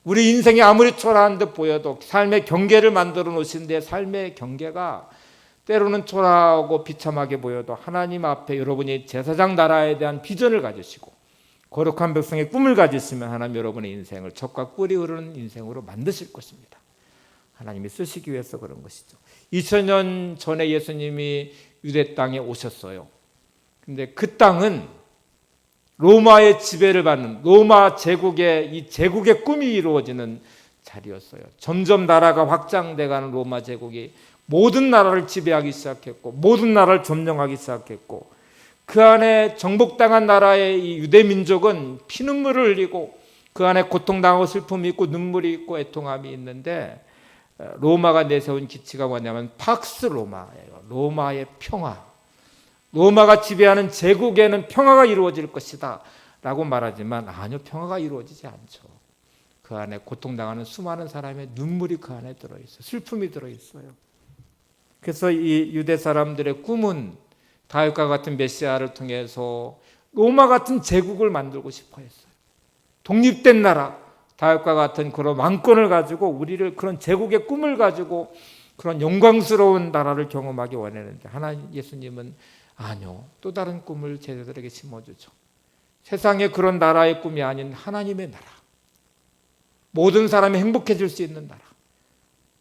[SPEAKER 1] 우리 인생이 아무리 초라한 듯 보여도 삶의 경계를 만들어 놓으신 데 삶의 경계가 때로는 초라하고 비참하게 보여도 하나님 앞에 여러분이 제사장 나라에 대한 비전을 가지시고 거룩한 백성의 꿈을 가지시면 하나님 여러분의 인생을 젖과 꿀이 흐르는 인생으로 만드실 것입니다. 하나님이 쓰시기 위해서 그런 것이죠. 2000년 전에 예수님이 유대 땅에 오셨어요. 근데 그 땅은 로마의 지배를 받는 로마 제국의 이 제국의 꿈이 이루어지는 자리였어요. 점점 나라가 확장돼가는 로마 제국이 모든 나라를 지배하기 시작했고 모든 나라를 점령하기 시작했고 그 안에 정복당한 나라의 이 유대 민족은 피눈물을 흘리고 그 안에 고통당하고 슬픔이 있고 눈물이 있고 애통함이 있는데 로마가 내세운 기치가 뭐냐면 팍스 로마예요. 로마의 평화. 로마가 지배하는 제국에는 평화가 이루어질 것이다 라고 말하지만 아니요, 평화가 이루어지지 않죠. 그 그 안에 고통당하는 수많은 사람의 눈물이 그 안에 들어있어요. 슬픔이 들어있어요. 그래서 이 유대 사람들의 꿈은 다윗과 같은 메시아를 통해서 로마 같은 제국을 만들고 싶어 했어요. 독립된 나라, 다윗과 같은 그런 왕권을 가지고 우리를 그런 제국의 꿈을 가지고 그런 영광스러운 나라를 경험하기 원했는데 하나님 예수님은 아니요. 또 다른 꿈을 제자들에게 심어주죠. 세상에 그런 나라의 꿈이 아닌 하나님의 나라. 모든 사람이 행복해질 수 있는 나라.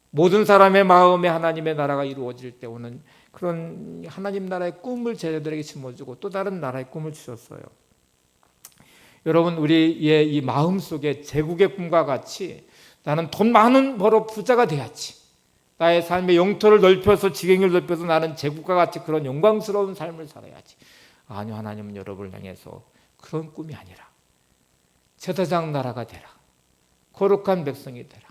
[SPEAKER 1] 모든 사람의 마음에 하나님의 나라가 이루어질 때 오는 그런 하나님 나라의 꿈을 제자들에게 심어주고 또 다른 나라의 꿈을 주셨어요. 여러분 우리의 이 마음속에 제국의 꿈과 같이 나는 돈 많은 벌어 부자가 돼야지. 나의 삶의 영토를 넓혀서 지경을 넓혀서 나는 제국과 같이 그런 영광스러운 삶을 살아야지. 아니요. 하나님은 여러분을 향해서 그런 꿈이 아니라 제사장 나라가 되라. 거룩한 백성이 되라.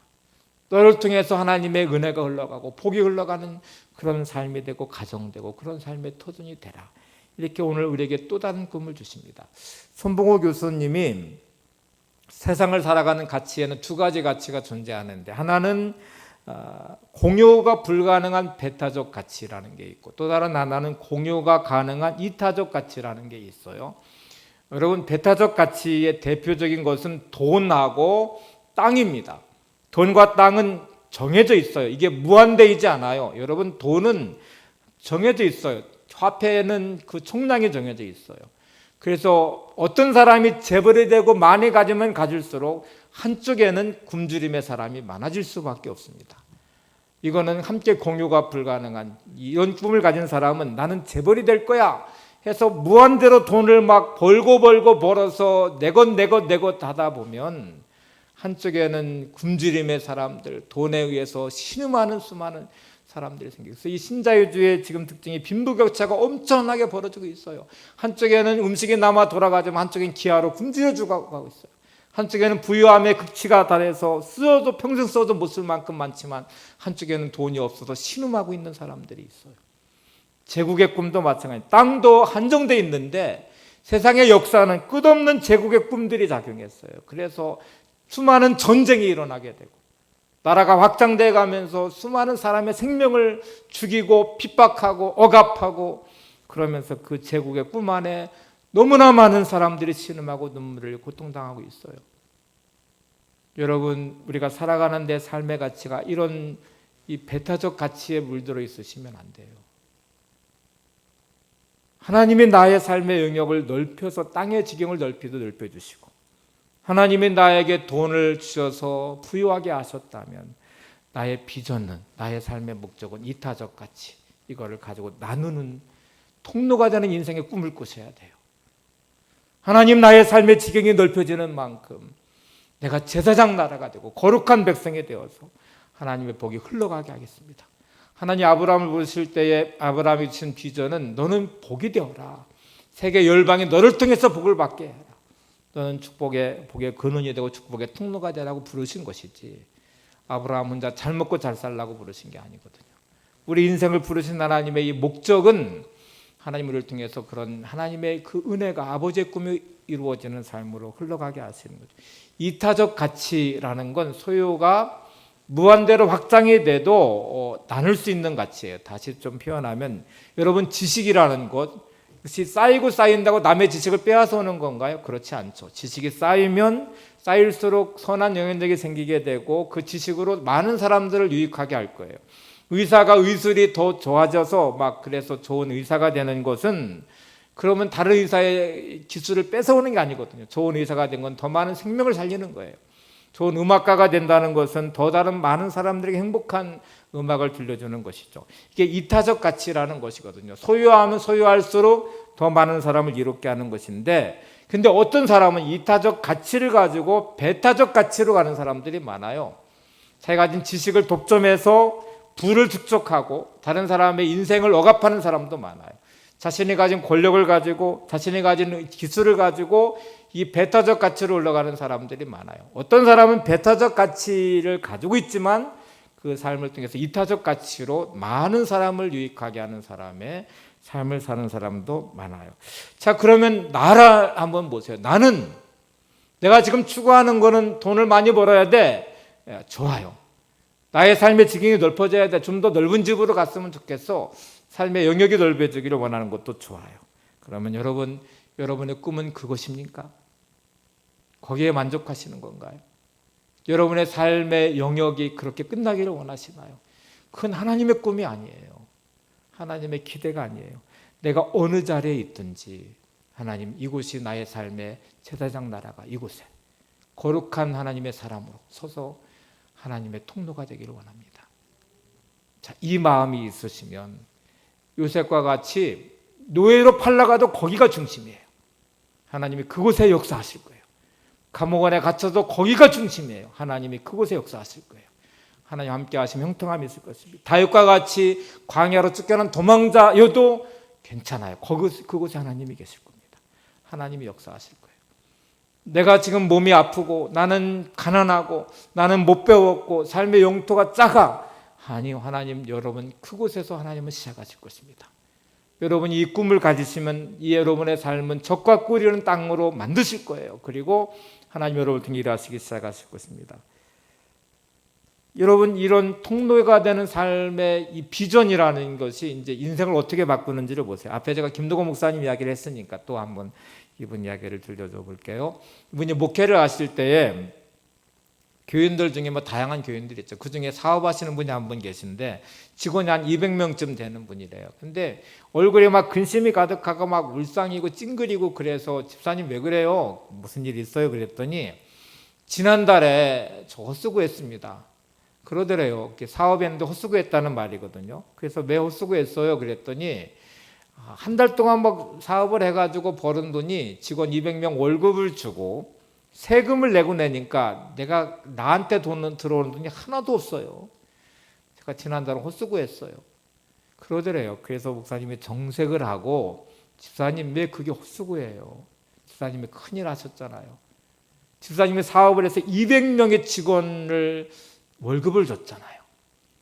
[SPEAKER 1] 너를 통해서 하나님의 은혜가 흘러가고 복이 흘러가는 그런 삶이 되고 가정되고 그런 삶의 터전이 되라. 이렇게 오늘 우리에게 또 다른 꿈을 주십니다. 손봉호 교수님이 세상을 살아가는 가치에는 두 가지 가치가 존재하는데 하나는 공유가 불가능한 배타적 가치라는 게 있고 또 다른 하나는 공유가 가능한 이타적 가치라는 게 있어요. 여러분 배타적 가치의 대표적인 것은 돈하고 땅입니다. 돈과 땅은 정해져 있어요. 이게 무한대이지 않아요. 여러분 돈은 정해져 있어요. 화폐는 그 총량이 정해져 있어요. 그래서 어떤 사람이 재벌이 되고 많이 가지면 가질수록 한쪽에는 굶주림의 사람이 많아질 수밖에 없습니다. 이거는 함께 공유가 불가능한 이런 꿈을 가진 사람은 나는 재벌이 될 거야 해서 무한대로 돈을 막 벌고 벌어서 내것 하다 보면 한쪽에는 굶주림의 사람들, 돈에 의해서 신음하는 수많은 사람들이 생기고 그래서 이 신자유주의의 지금 특징이 빈부격차가 엄청나게 벌어지고 있어요. 한쪽에는 음식이 남아 돌아가지만 한쪽엔 기아로 굶주려 죽어가고 있어요. 한쪽에는 부유함의 극치가 달해서 평생 써도 못 쓸 만큼 많지만 한쪽에는 돈이 없어서 신음하고 있는 사람들이 있어요. 제국의 꿈도 마찬가지. 땅도 한정돼 있는데 세상의 역사는 끝없는 제국의 꿈들이 작용했어요. 그래서 수많은 전쟁이 일어나게 되고 나라가 확장돼 가면서 수많은 사람의 생명을 죽이고 핍박하고 억압하고 그러면서 그 제국의 꿈 안에 너무나 많은 사람들이 신음하고 눈물을 흘리고 고통당하고 있어요. 여러분 우리가 살아가는 데 삶의 가치가 이런 이 배타적 가치에 물들어 있으시면 안 돼요. 하나님이 나의 삶의 영역을 넓혀서 땅의 지경을 넓혀주시고 하나님이 나에게 돈을 주셔서 부유하게 하셨다면 나의 비전은 나의 삶의 목적은 이타적 가치 이거를 가지고 나누는 통로가 되는 인생의 꿈을 꾸셔야 돼요. 하나님 나의 삶의 지경이 넓혀지는 만큼 내가 제사장 나라가 되고 거룩한 백성이 되어서 하나님의 복이 흘러가게 하겠습니다. 하나님 아브라함을 부르실 때에 아브라함이 주신 비전은 너는 복이 되어라. 세계 열방이 너를 통해서 복을 받게 해라. 너는 복의 근원이 되고 축복의 통로가 되라고 부르신 것이지 아브라함 혼자 잘 먹고 잘 살라고 부르신 게 아니거든요. 우리 인생을 부르신 하나님의 이 목적은 하나님을 통해서 그런 하나님의 그 은혜가 아버지의 꿈이 이루어지는 삶으로 흘러가게 하시는 거죠. 이타적 가치라는 건 소유가 무한대로 확장이 돼도 나눌 수 있는 가치예요. 다시 좀 표현하면 여러분 지식이라는 것 그것이 쌓이고 쌓인다고 남의 지식을 빼앗아 오는 건가요? 그렇지 않죠. 지식이 쌓이면 쌓일수록 선한 영향력이 생기게 되고 그 지식으로 많은 사람들을 유익하게 할 거예요. 의사가 의술이 더 좋아져서 막 그래서 좋은 의사가 되는 것은 그러면 다른 의사의 기술을 뺏어오는 게 아니거든요. 좋은 의사가 된 건 더 많은 생명을 살리는 거예요. 좋은 음악가가 된다는 것은 더 다른 많은 사람들에게 행복한 음악을 들려주는 것이죠. 이게 이타적 가치라는 것이거든요. 소유하면 소유할수록 더 많은 사람을 이롭게 하는 것인데 근데 어떤 사람은 이타적 가치를 가지고 배타적 가치로 가는 사람들이 많아요. 자기가 가진 지식을 독점해서 부를 축적하고 다른 사람의 인생을 억압하는 사람도 많아요. 자신이 가진 권력을 가지고 자신이 가진 기술을 가지고 이 배타적 가치로 올라가는 사람들이 많아요. 어떤 사람은 배타적 가치를 가지고 있지만 그 삶을 통해서 이타적 가치로 많은 사람을 유익하게 하는 사람의 삶을 사는 사람도 많아요. 자, 그러면 나를 한번 보세요. 나는 내가 지금 추구하는 거는 돈을 많이 벌어야 돼. 좋아요. 나의 삶의 지경이 넓어져야 돼. 좀 더 넓은 집으로 갔으면 좋겠어. 삶의 영역이 넓어지기를 원하는 것도 좋아요. 그러면 여러분의 꿈은 그것입니까? 거기에 만족하시는 건가요? 여러분의 삶의 영역이 그렇게 끝나기를 원하시나요? 그건 하나님의 꿈이 아니에요. 하나님의 기대가 아니에요. 내가 어느 자리에 있든지 하나님, 이곳이 나의 삶의 제사장 나라가 이곳에 거룩한 하나님의 사람으로 서서 하나님의 통로가 되기를 원합니다. 자, 이 마음이 있으시면 요셉과 같이 노예로 팔려가도 거기가 중심이에요. 하나님이 그곳에 역사하실 거예요. 감옥 안에 갇혀도 거기가 중심이에요. 하나님이 그곳에 역사하실 거예요. 하나님 함께 하시면 형통함이 있을 것입니다. 다윗과 같이 광야로 쫓겨난 도망자여도 괜찮아요. 그곳에 하나님이 계실 겁니다. 하나님이 역사하실 거예요. 내가 지금 몸이 아프고 나는 가난하고 나는 못 배웠고 삶의 영토가 작아. 아니요, 하나님, 여러분 그곳에서 하나님은 시작하실 것입니다. 여러분이 이 꿈을 가지시면 이 여러분의 삶은 적과 꿀이는 땅으로 만드실 거예요. 그리고 하나님 여러분을 통해 일하시기 시작하실 것입니다. 여러분, 이런 통로가 되는 삶의 이 비전이라는 것이 이제 인생을 어떻게 바꾸는지를 보세요. 앞에 제가 김도건 목사님 이야기를 했으니까 또 한번 이분 이야기를 들려줘 볼게요. 이분이 목회를 하실 때에 교인들 중에 뭐 다양한 교인들이 있죠. 그 중에 사업하시는 분이 한 분 계신데 직원이 한 200명쯤 되는 분이래요. 근데 얼굴에 막 근심이 가득하고 막 울상이고 찡그리고 그래서 집사님 왜 그래요? 무슨 일 있어요? 그랬더니 지난달에 저 헛수고했습니다. 그러더래요. 사업했는데 헛수고했다는 말이거든요. 그래서 왜 헛수고했어요? 그랬더니 한 달 동안 막 사업을 해가지고 벌은 돈이 직원 200명 월급을 주고 세금을 내고 내니까 내가 나한테 돈 들어오는 돈이 하나도 없어요. 제가 지난달에 헛수고했어요. 그러더래요. 그래서 목사님이 정색을 하고 집사님 왜 그게 헛수고예요? 집사님이 큰일 하셨잖아요. 집사님이 사업을 해서 200명의 직원을 월급을 줬잖아요.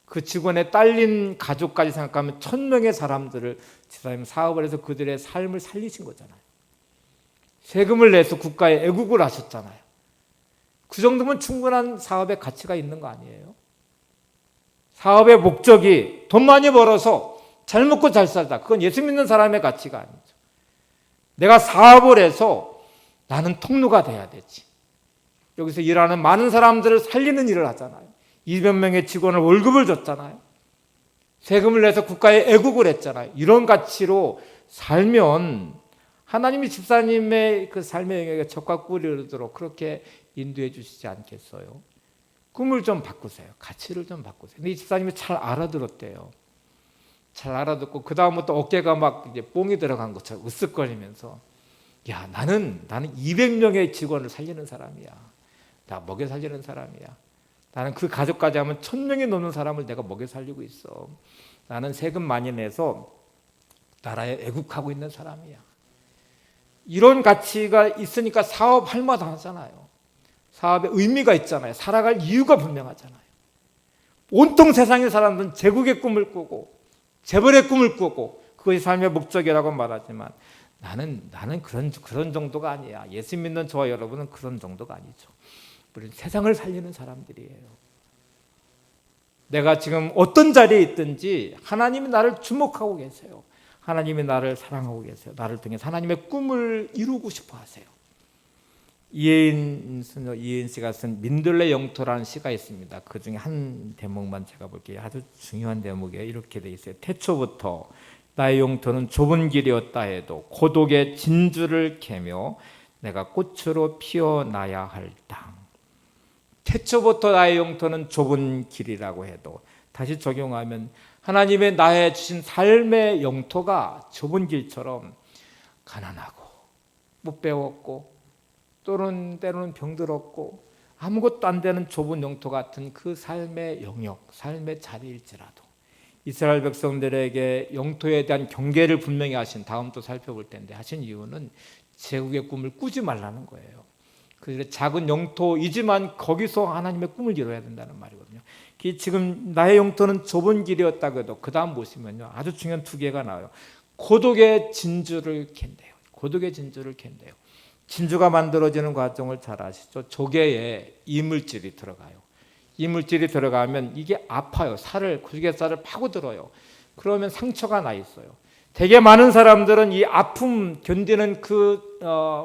[SPEAKER 1] 그 직원의 딸린 가족까지 생각하면 1000명의 사람들을 집사님 사업을 해서 그들의 삶을 살리신 거잖아요. 세금을 내서 국가에 애국을 하셨잖아요. 그 정도면 충분한 사업의 가치가 있는 거 아니에요? 사업의 목적이 돈 많이 벌어서 잘 먹고 잘 살다. 그건 예수 믿는 사람의 가치가 아니죠. 내가 사업을 해서 나는 통로가 돼야 되지. 여기서 일하는 많은 사람들을 살리는 일을 하잖아요. 200명의 직원을 월급을 줬잖아요. 세금을 내서 국가에 애국을 했잖아요. 이런 가치로 살면 하나님이 집사님의 그 삶의 영역에 적과 꿀이 흐르도록 그렇게 인도해 주시지 않겠어요? 꿈을 좀 바꾸세요. 가치를 좀 바꾸세요. 근데 이 집사님이 잘 알아들었대요. 잘 알아듣고 그 다음부터 어깨가 막 이제 뽕이 들어간 것처럼 으쓱거리면서 야, 나는 200명의 직원을 살리는 사람이야. 나 먹여 살리는 사람이야. 나는 그 가족까지 하면 1000명이 넘는 사람을 내가 먹여 살리고 있어. 나는 세금 많이 내서 나라에 애국하고 있는 사람이야. 이런 가치가 있으니까 사업할 마다 하잖아요. 사업에 의미가 있잖아요. 살아갈 이유가 분명하잖아요. 온통 세상의 사람들은 제국의 꿈을 꾸고 재벌의 꿈을 꾸고 그것이 삶의 목적이라고 말하지만 나는 그런 정도가 아니야. 예수 믿는 저와 여러분은 그런 정도가 아니죠. 우리는 세상을 살리는 사람들이에요. 내가 지금 어떤 자리에 있든지 하나님이 나를 주목하고 계세요. 하나님이 나를 사랑하고 계세요. 나를 통해서 하나님의 꿈을 이루고 싶어 하세요. 이혜인 씨가 쓴 민들레 영토라는 시가 있습니다. 그 중에 한 대목만 제가 볼게요. 아주 중요한 대목이에요. 이렇게 돼 있어요. 태초부터 나의 영토는 좁은 길이었다 해도 고독의 진주를 캐며 내가 꽃으로 피어나야 할 땅. 태초부터 나의 영토는 좁은 길이라고 해도 다시 적용하면 하나님의 나에 주신 삶의 영토가 좁은 길처럼 가난하고 못 배웠고 때로는 병들었고 아무것도 안 되는 좁은 영토 같은 그 삶의 영역, 삶의 자리일지라도 이스라엘 백성들에게 영토에 대한 경계를 분명히 하신 다음 또 살펴볼 텐데 하신 이유는 제국의 꿈을 꾸지 말라는 거예요. 그들의 작은 영토이지만 거기서 하나님의 꿈을 이뤄야 된다는 말이거든요. 지금 나의 영토는 좁은 길이었다고 해도 그 다음 보시면요 아주 중요한 두 개가 나와요. 고독의 진주를 캔대요. 고독의 진주를 캔대요. 진주가 만들어지는 과정을 잘 아시죠? 조개에 이물질이 들어가요. 이물질이 들어가면 이게 아파요. 조개살을 파고들어요. 그러면 상처가 나 있어요. 되게 많은 사람들은 이 아픔 견디는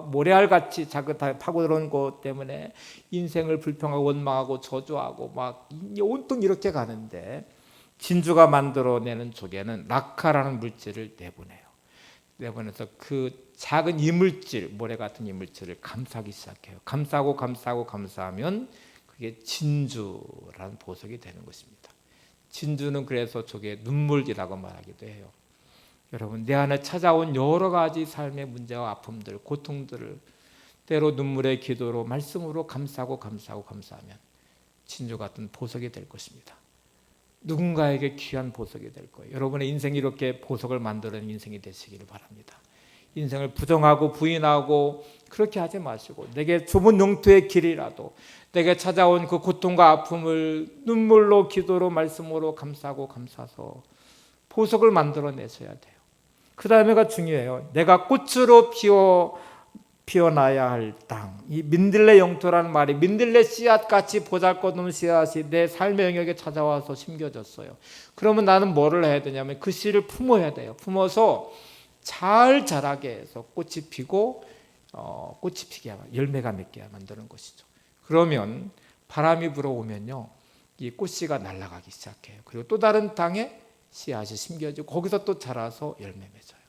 [SPEAKER 1] 모래알같이 자긋하게 파고들어온 것 때문에 인생을 불평하고 원망하고 저주하고 막 온통 이렇게 가는데, 진주가 만들어내는 조개는 락카라는 물질을 내보내서 그 작은 이물질, 모래 같은 이물질을 감싸기 시작해요. 감싸면 그게 진주라는 보석이 되는 것입니다. 진주는 그래서 조개의 눈물이라고 말하기도 해요. 여러분, 내 안에 찾아온 여러 가지 삶의 문제와 아픔들, 고통들을 때로 눈물의 기도로, 말씀으로 감싸면 진주 같은 보석이 될 것입니다. 누군가에게 귀한 보석이 될 거예요. 여러분의 인생이 이렇게 보석을 만드는 인생이 되시기를 바랍니다. 인생을 부정하고 부인하고 그렇게 하지 마시고, 내게 좁은 용토의 길이라도 내게 찾아온 그 고통과 아픔을 눈물로, 기도로, 말씀으로 감싸서 보석을 만들어내셔야 돼요. 그 다음에가 중요해요. 내가 꽃으로 피어나야 할 땅. 이 민들레 영토라는 말이, 민들레 씨앗같이 보잘것없는 씨앗이 내 삶의 영역에 찾아와서 심겨졌어요. 그러면 나는 뭐를 해야 되냐면 그 씨를 품어야 돼요. 품어서 잘 자라게 해서 꽃이 피고 꽃이 피게 열매가 맺게 만드는 것이죠. 그러면 바람이 불어오면요, 이 꽃씨가 날아가기 시작해요. 그리고 또 다른 땅에 씨앗이 심겨지고 거기서 또 자라서 열매 맺어요.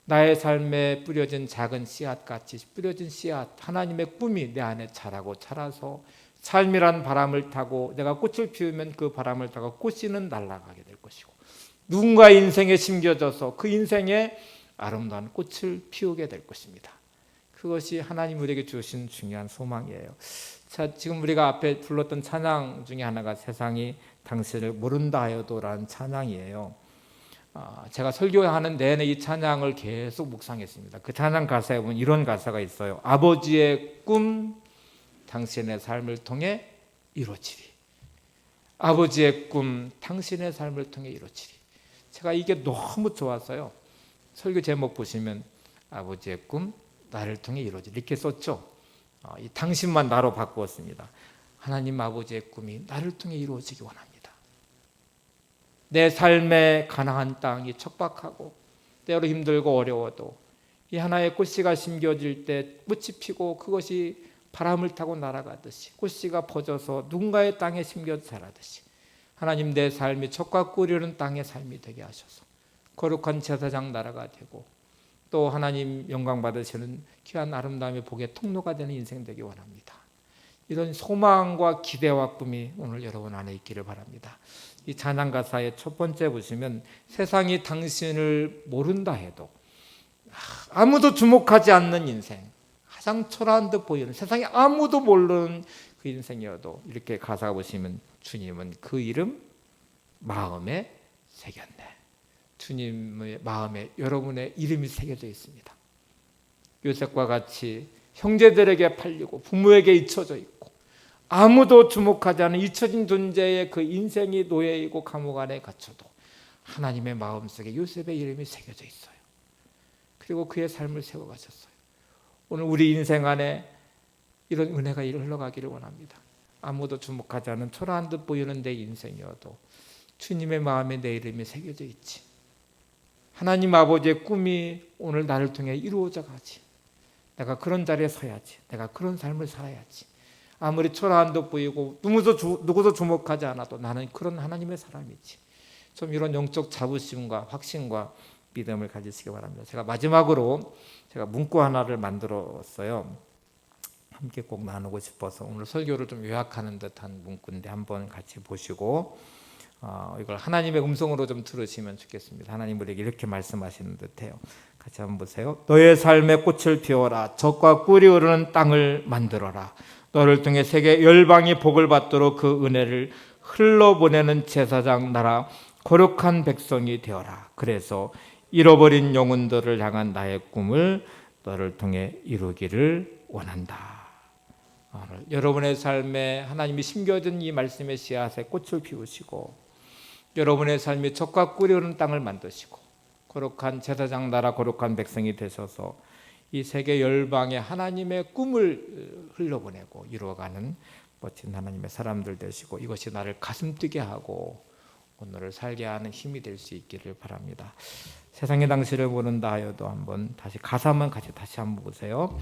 [SPEAKER 1] 나의 삶에 뿌려진 작은 씨앗같이 뿌려진 씨앗, 하나님의 꿈이 내 안에 자라서 삶이란 바람을 타고 내가 꽃을 피우면 그 바람을 타고 꽃씨는 날아가게 될 것이고, 누군가의 인생에 심겨져서 그 인생에 아름다운 꽃을 피우게 될 것입니다. 그것이 하나님 우리에게 주신 중요한 소망이에요. 자, 지금 우리가 앞에 불렀던 찬양 중에 하나가 세상이 당신을 모른다 하여도라는 찬양이에요. 제가 설교하는 내내 이 찬양을 계속 묵상했습니다. 그 찬양 가사에 보면 이런 가사가 있어요. 아버지의 꿈 당신의 삶을 통해 이루어지리. 아버지의 꿈 당신의 삶을 통해 이루어지리. 제가 이게 너무 좋았어요. 설교 제목 보시면 아버지의 꿈 나를 통해 이루어지리 이렇게 썼죠. 이 당신만 나로 바꾸었습니다. 하나님 아버지의 꿈이 나를 통해 이루어지기 원합니다. 내 삶의 가나안 땅이 척박하고 때로 힘들고 어려워도 이 하나의 꽃씨가 심겨질 때 꽃이 피고 그것이 바람을 타고 날아가듯이 꽃씨가 퍼져서 누군가의 땅에 심겨 자라듯이 하나님 내 삶이 척과 꿀이는 땅의 삶이 되게 하셔서 거룩한 제사장 나라가 되고 또 하나님 영광 받으시는 귀한 아름다움의 복의 통로가 되는 인생 되기 원합니다. 이런 소망과 기대와 꿈이 오늘 여러분 안에 있기를 바랍니다. 이 찬양 가사의 첫 번째 보시면 세상이 당신을 모른다 해도, 아무도 주목하지 않는 인생, 가장 초라한 듯 보이는 세상에 아무도 모르는 그 인생이어도 이렇게 가사 보시면 주님은 그 이름 마음에 새겼네. 주님의 마음에 여러분의 이름이 새겨져 있습니다. 요셉과 같이 형제들에게 팔리고 부모에게 잊혀져 있고 아무도 주목하지 않은 잊혀진 존재의 그 인생이 노예이고 감옥 안에 갇혀도 하나님의 마음속에 요셉의 이름이 새겨져 있어요. 그리고 그의 삶을 세워가셨어요. 오늘 우리 인생 안에 이런 은혜가 흘러가기를 원합니다. 아무도 주목하지 않은 초라한 듯 보이는 내 인생이어도 주님의 마음에 내 이름이 새겨져 있지. 하나님 아버지의 꿈이 오늘 나를 통해 이루어져 가지. 내가 그런 자리에 서야지. 내가 그런 삶을 살아야지. 아무리 초라한 듯 보이고 누구도 주목하지 않아도 나는 그런 하나님의 사람이지. 좀 이런 영적 자부심과 확신과 믿음을 가지시기 바랍니다. 제가 마지막으로 문구 하나를 만들었어요. 함께 꼭 나누고 싶어서 오늘 설교를 좀 요약하는 듯한 문구인데 한번 같이 보시고 이걸 하나님의 음성으로 좀 들으시면 좋겠습니다. 하나님 우리에게 이렇게 말씀하시는 듯해요. 같이 한번 보세요. 너의 삶의 꽃을 피워라. 젖과 꿀이 흐르는 땅을 만들어라. 너를 통해 세계 열방이 복을 받도록 그 은혜를 흘러보내는 제사장 나라 거룩한 백성이 되어라. 그래서 잃어버린 영혼들을 향한 나의 꿈을 너를 통해 이루기를 원한다. 여러분의 삶에 하나님이 심겨준 이 말씀의 씨앗에 꽃을 피우시고 여러분의 삶이 젖과 꿀이 흐르는 땅을 만드시고 거룩한 제사장 나라 거룩한 백성이 되셔서 이 세계 열방에 하나님의 꿈을 흘러보내고 이루어가는 멋진 하나님의 사람들 되시고, 이것이 나를 가슴 뛰게 하고 오늘을 살게 하는 힘이 될 수 있기를 바랍니다. 세상이 당신을 모른다 하여도, 한번 다시 가사만 같이 다시 한번 보세요.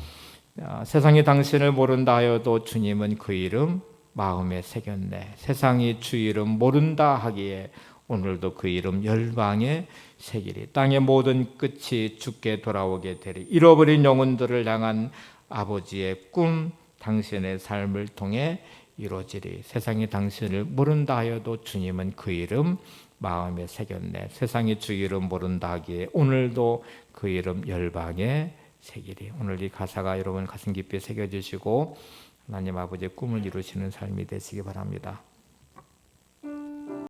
[SPEAKER 1] 세상이 당신을 모른다 하여도 주님은 그 이름 마음에 새겼네. 세상이 주 이름 모른다 하기에 오늘도 그 이름 열방에 새기리. 땅의 모든 끝이 주께 돌아오게 되리. 잃어버린 영혼들을 향한 아버지의 꿈, 당신의 삶을 통해 이루어지리. 세상이 당신을 모른다 하여도 주님은 그 이름 마음에 새겼네. 세상이 주 이름 모른다 하기에 오늘도 그 이름 열방에 새기리. 오늘 이 가사가 여러분 가슴 깊이 새겨주시고 하나님 아버지의 꿈을 이루시는 삶이 되시기 바랍니다.